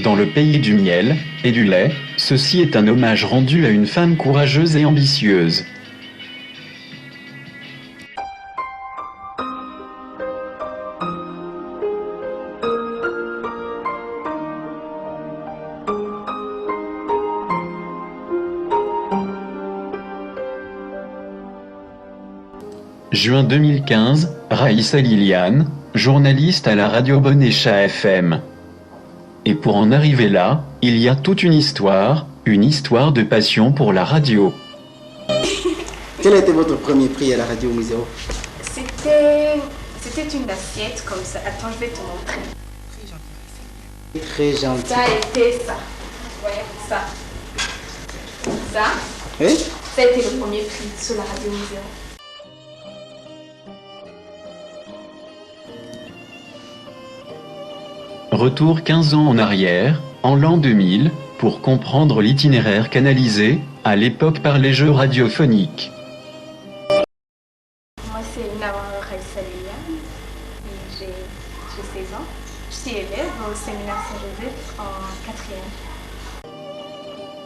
Dans le pays du miel et du lait, ceci est un hommage rendu à une femme courageuse et ambitieuse. Juin 2015, Raïssa Liliane, journaliste à la radio Bonécha FM. Et pour en arriver là, il y a toute une histoire de passion pour la radio. Quel était votre premier prix à la radio Misero? C'était une assiette comme ça. Attends, je vais te montrer. Très gentil. Ça a été ça. Ouais, ça. Ça. Oui? Ça a été le premier prix sur la radio Misero. Retour 15 ans en arrière, en l'an 2000, pour comprendre l'itinéraire canalisé, à l'époque par les jeux radiophoniques. Moi, c'est Raïssa Liliane, et j'ai 16 ans. Je suis élève au séminaire Saint-Joseph en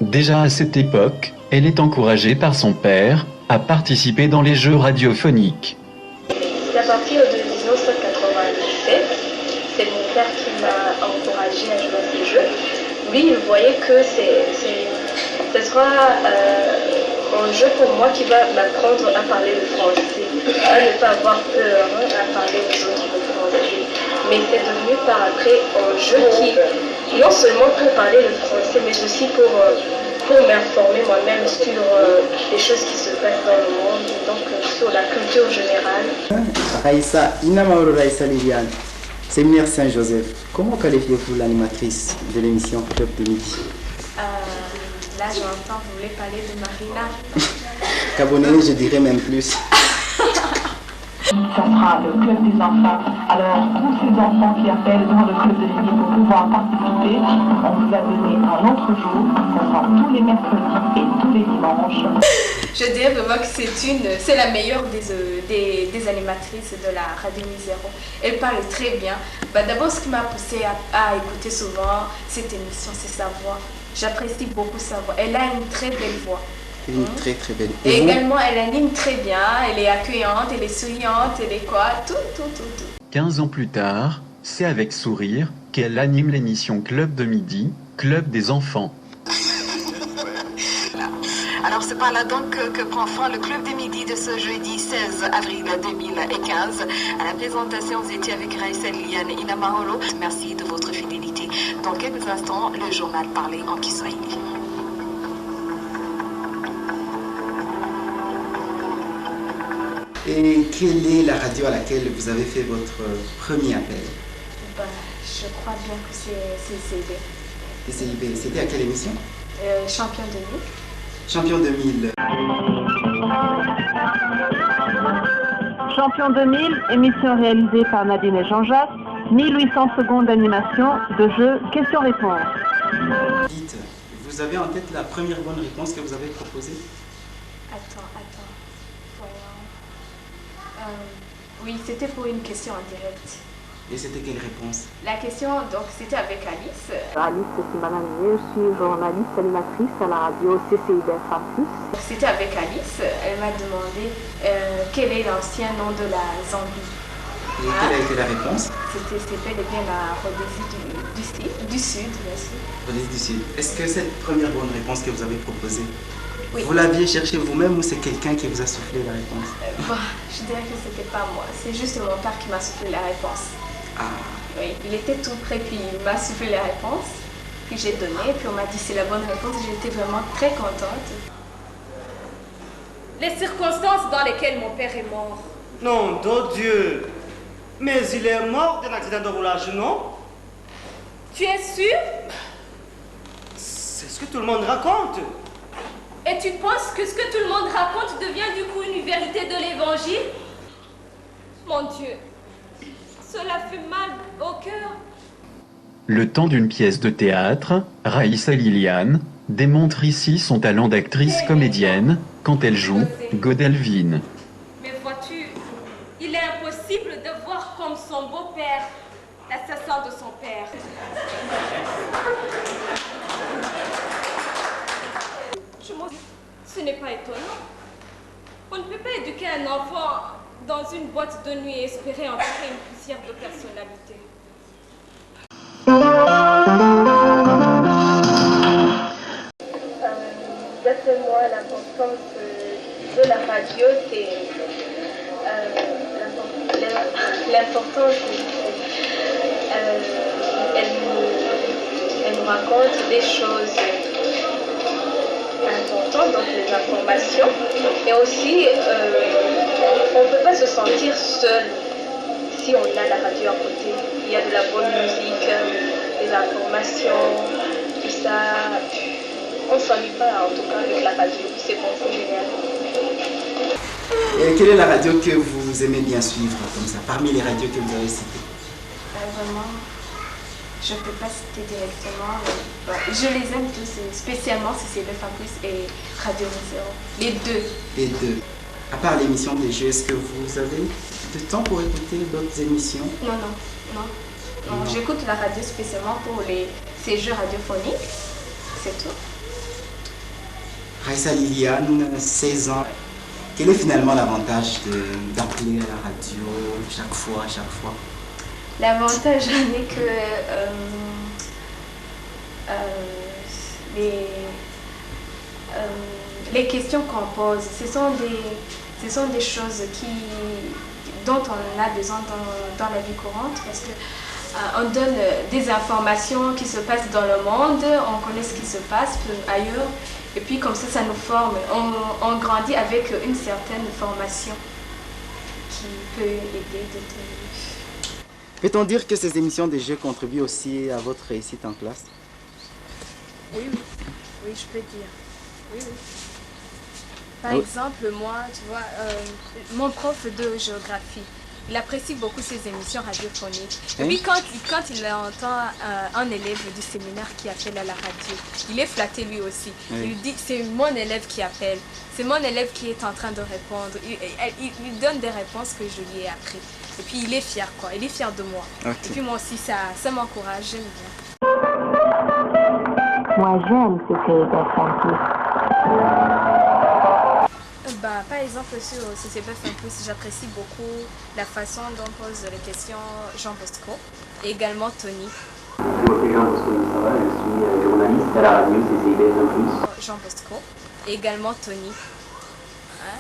4e. Déjà à cette époque, elle est encouragée par son père à participer dans les jeux radiophoniques. C'est à partir de 1997, c'est mon père qui m'a encouragé à jouer à ces jeux. Lui, il voyait que ce sera un jeu pour moi qui va m'apprendre à parler le français, à ne pas avoir peur à parler aux autres le français. Mais c'est devenu par après un jeu qui, non seulement pour parler le français, mais aussi pour m'informer moi-même sur les choses qui se passent dans le monde, donc sur la culture générale. Raïssa, Inamaoro Raïssa Liliane, séminaire Saint-Joseph. Comment qualifiez-vous l'animatrice de l'émission Club de Midi? Là, j'entends, vous voulez parler de Marina. Cabonais, je dirais même plus. Ça sera le club des enfants. Alors, tous ces enfants qui appellent dans le club de midi pour pouvoir participer, on vous a donné un autre jour. Ça sera tous les mercredis et tous les dimanches. Je dirais vraiment que c'est la meilleure des animatrices de la radio Misero. Elle parle très bien. D'abord, ce qui m'a poussée à écouter souvent cette émission, c'est sa voix. J'apprécie beaucoup sa voix. Elle a une très belle voix. Une très très belle. Et également, elle anime très bien. Elle est accueillante, elle est souriante, elle est quoi? Tout. 15 ans plus tard, c'est avec sourire qu'elle anime l'émission Club de Midi, Club des enfants. Alors c'est par là donc que prend fin le Club des Midi de ce jeudi 16 avril 2015. À la présentation, vous étiez avec Raïssa Liliane et Inamaoro. Merci de votre fidélité. Dans quelques instants, le journal parlé en Kiswahili. Et quelle est la radio à laquelle vous avez fait votre premier appel? Je crois bien que c'est CIB. CIB, c'était à quelle émission? Champion 2000. Champion 2000. Champion 2000, émission réalisée par Nadine et Jean-Jacques. 1800 secondes d'animation, de jeu, question-réponse. Dites, vous avez en tête la première bonne réponse que vous avez proposée? Attends. Voyons. Oui, c'était pour une question en direct. Et c'était quelle réponse? La question, donc, c'était avec Alice. Alice Simbanamie, je suis journaliste animatrice à la radio CCIB Campus. C'était avec Alice. Elle m'a demandé quel est l'ancien nom de la Zambie. Et quelle a été la réponse? C'était bel et bien la Rhodésie du Sud, bien sûr. Rhodésie du Sud. Est-ce que cette première bonne réponse que vous avez proposée, oui, vous l'aviez cherchée vous-même ou c'est quelqu'un qui vous a soufflé la réponse? Je dirais que c'était pas moi. C'est juste mon père qui m'a soufflé la réponse. Ah. Oui, il était tout près, puis il m'a soufflé la réponse. Puis j'ai donné, puis on m'a dit c'est la bonne réponse. J'étais vraiment très contente. Les circonstances dans lesquelles mon père est mort. Non, de Dieu. Mais il est mort d'un accident de roulage, non? Tu es sûr? C'est ce que tout le monde raconte. Et tu penses que ce que tout le monde raconte devient du coup une vérité de l'évangile? Mon Dieu, cela fait mal au cœur. Le temps d'une pièce de théâtre, Raïssa Liliane démontre ici son talent d'actrice comédienne quand elle joue Godelvine. Mais vois-tu, il est impossible de voir comme son beau-père l'assassin de son père. Ce n'est pas étonnant. On ne peut pas éduquer un enfant dans une boîte de nuit et espérer en tirer une poussière de personnalité. D'après moi, l'importance de la radio, c'est l'importance, elle nous raconte des choses importantes, donc les informations, et aussi on ne peut pas se sentir seul si on a la radio à côté. Il y a de la bonne musique, des informations, tout ça. On ne s'ennuie pas en tout cas avec la radio, c'est bon, c'est génial. Et quelle est la radio que vous aimez bien suivre comme ça, parmi les radios que vous avez citées? Vraiment, je ne peux pas citer directement, mais je les aime tous, spécialement CCB Fabrice et Radio Zéro. Les deux. Les deux. À part l'émission des jeux, est-ce que vous avez du temps pour écouter d'autres émissions? Non. J'écoute la radio spécialement pour ces jeux radiophoniques, c'est tout. Raissa Liliane, 16 ans. Quel est finalement l'avantage d'appeler à la radio chaque fois? L'avantage est que les questions qu'on pose, ce sont des choses dont on a besoin dans la vie courante, parce que on donne des informations qui se passent dans le monde, on connaît ce qui se passe ailleurs, et puis comme ça nous forme. On grandit avec une certaine formation qui peut aider d'autres. Peut-on dire que ces émissions des jeux contribuent aussi à votre réussite en classe? Oui, je peux dire. Oui. Par exemple, moi, tu vois, mon prof de géographie, il apprécie beaucoup ces émissions radiophoniques. Et puis quand il entend un élève du séminaire qui appelle à la radio, il est flatté lui aussi. Il lui dit, c'est mon élève qui appelle, c'est mon élève qui est en train de répondre. Il lui donne des réponses que je lui ai appris. Et puis il est fier, quoi. Il est fier de moi. Okay. Et puis moi aussi, ça m'encourage, j'aime bien. Moi, j'aime ce CCB FM+. Par exemple, sur CCB FM+, j'apprécie beaucoup la façon dont pose les questions Jean Bosco et également Tony. Je m'appelle Jean Bosco Nissara, je suis journaliste à la radio CCB FM+. Jean Bosco et également Tony.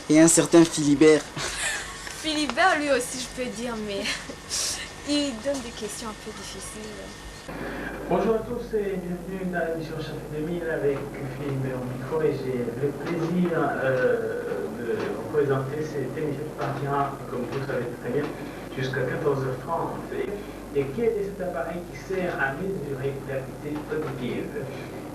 Et un certain Philibert. Philibert, lui aussi, je peux dire, mais il donne des questions un peu difficiles. Bonjour à tous et bienvenue dans l'émission Chapeau 2000 avec Philibert au micro, et j'ai le plaisir de vous présenter cette émission qui partira, comme vous le savez très bien, jusqu'à 14h30 et qui est cet appareil qui sert à mesurer l'activité cognitive.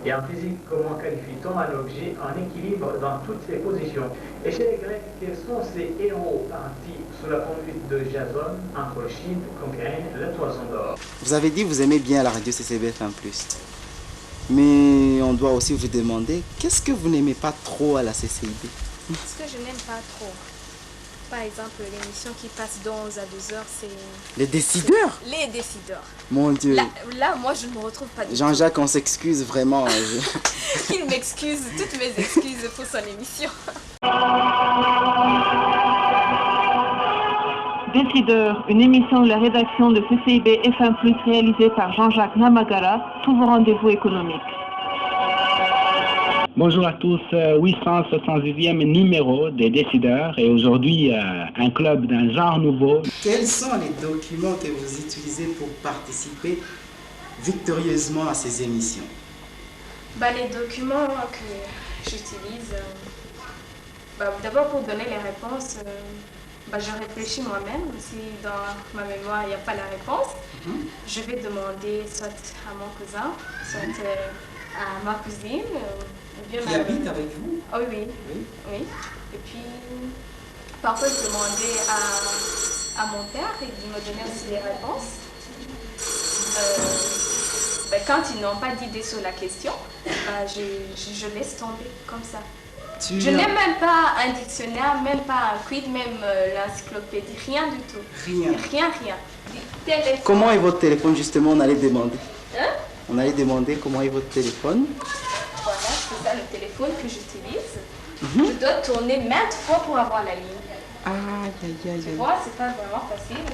Et en physique, comment qualifie-t-on un objet en équilibre dans toutes ses positions? Et chez les Grecs, quels sont ces héros partis sous la conduite de Jason entre Chine, conquérir la toison d'or? Vous avez dit que vous aimez bien la radio CCB FM+. Mais on doit aussi vous demander, qu'est-ce que vous n'aimez pas trop à la CCIB? Ce que je n'aime pas trop, par exemple, l'émission qui passe de 11 à 12h, c'est... Les décideurs? Les décideurs. Mon Dieu. Là, moi, je ne me retrouve pas du tout. Jean-Jacques, on s'excuse vraiment. Qu'il m'excuse, toutes mes excuses pour son émission. Décideurs, une émission de la rédaction de CCIB FM+, réalisée par Jean-Jacques Namagara, tous vos rendez-vous économiques. Bonjour à tous, 870e numéro des Décideurs, et aujourd'hui un club d'un genre nouveau. Quels sont les documents que vous utilisez pour participer victorieusement à ces émissions? Les documents que j'utilise, d'abord pour donner les réponses, je réfléchis moi-même. Si dans ma mémoire il n'y a pas la réponse, je vais demander soit à mon cousin, soit à ma cousine. Qui habite avec vous? Oh, oui. Et puis, parfois, je demandais à mon père et il me donnait aussi les réponses. Quand ils n'ont pas d'idée sur la question, je laisse tomber comme ça. Je n'ai même pas un dictionnaire, même pas un quid, même l'encyclopédie, rien du tout. Rien. Comment est votre téléphone justement, on allait demander? On allait demander comment est votre téléphone. Voilà, c'est ça le téléphone que j'utilise. Je dois tourner maintes fois pour avoir la ligne. Aïe, aïe, aïe. Tu vois, c'est pas vraiment facile.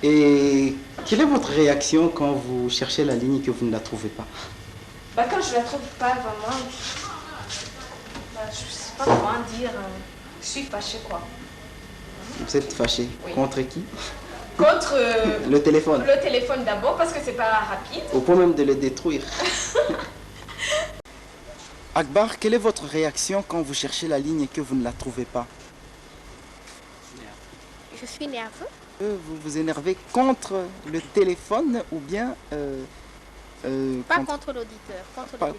Et quelle est votre réaction quand vous cherchez la ligne et que vous ne la trouvez pas? Bah, quand je la trouve pas vraiment, je sais pas comment dire, je suis fâchée quoi. Vous êtes fâché? Oui. Contre qui? Contre le téléphone. Le téléphone d'abord parce que c'est pas rapide. Au point même de le détruire. Akbar, quelle est votre réaction quand vous cherchez la ligne et que vous ne la trouvez pas? Je suis nerveux. Vous vous énervez contre le téléphone ou bien... pas contre l'auditeur.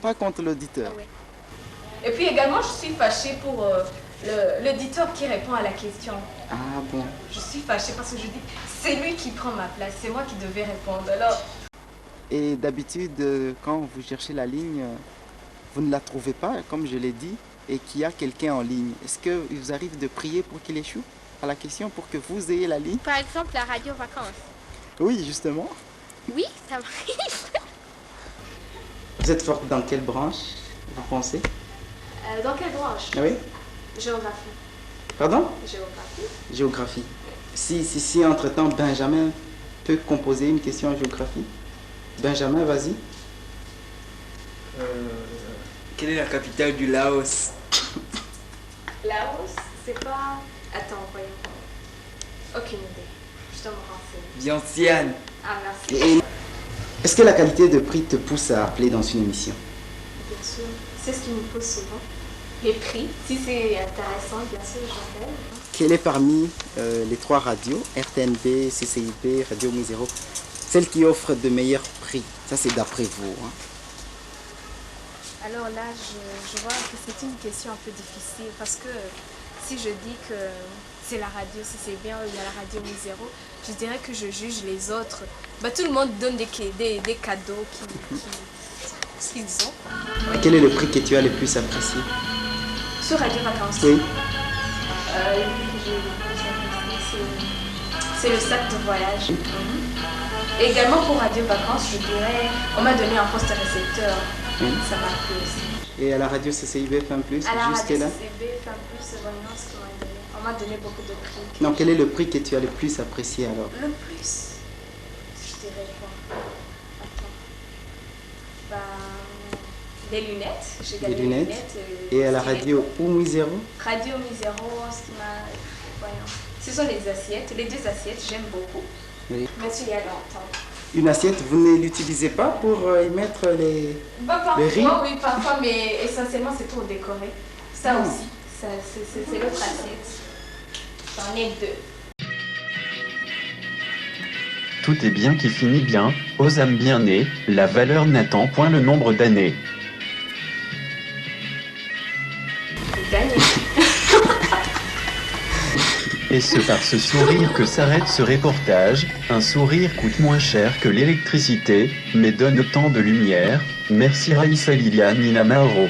Pas contre l'auditeur. Oui. Et puis également, je suis fâchée pour l'auditeur qui répond à la question. Ah bon. Je suis fâchée parce que je dis, c'est lui qui prend ma place, c'est moi qui devais répondre. Alors... Et d'habitude, quand vous cherchez la ligne, vous ne la trouvez pas, comme je l'ai dit, et qu'il y a quelqu'un en ligne. Est-ce qu'il vous arrive de prier pour qu'il échoue à la question, pour que vous ayez la ligne? Par exemple, la radio vacances. Oui, justement. Oui, ça m'arrive. Vous êtes forte dans quelle branche, vous pensez? Dans quelle branche? Oui. Géographie. Pardon? Géographie. Géographie. Si entre-temps, Benjamin peut composer une question en géographie. Benjamin, vas-y. Quelle est la capitale du Laos? Laos, c'est pas... Attends, voyons. Aucune idée. Je dois me renseigner. Vientiane. Ah, merci. Est-ce que la qualité de prix te pousse à appeler dans une émission? Bien sûr. C'est ce qui me pousse souvent. Les prix, si c'est intéressant, bien sûr, j'appelle. Quelle est parmi les trois radios, RTNB, CCIB, Radio Misero, celle qui offre de meilleurs prix? Ça, c'est d'après vous. Hein? Alors là, je vois que c'est une question un peu difficile parce que si je dis que c'est la radio CCIB ou la radio Misero, je dirais que je juge les autres. Bah, tout le monde donne des cadeaux qu'ils ont. Quel est le prix que tu as le plus apprécié? Sur Radio Vacances. Oui. C'est le sac de voyage. Et également pour Radio Vacances, je dirais, on m'a donné un poste récepteur. Ça m'a plu aussi. Et à la radio CCIB FM+, à la radio là? CCIB FM+, c'est vraiment ce qu'on m'a donné. On m'a donné beaucoup de prix. Non, quel est le prix que tu as le plus apprécié alors? Le plus, je dirais quoi? Attends. Bah, des lunettes. J'ai gagné des lunettes. Et à la radio Misero? Radio Misero, voyons. Ce sont les assiettes. Les deux assiettes, j'aime beaucoup. Oui. Mais il y a longtemps. Une assiette, vous ne l'utilisez pas pour y mettre le riz? Oui, parfois, mais essentiellement c'est pour décorer. Ça aussi, c'est l'autre assiette. J'en ai deux. Tout est bien qui finit bien, aux âmes bien nées, la valeur n'attend point le nombre d'années. Gagné. Et c'est par ce sourire que s'arrête ce reportage. Un sourire coûte moins cher que l'électricité, mais donne autant de lumière. Merci Raïssa Liliane Inamahoro.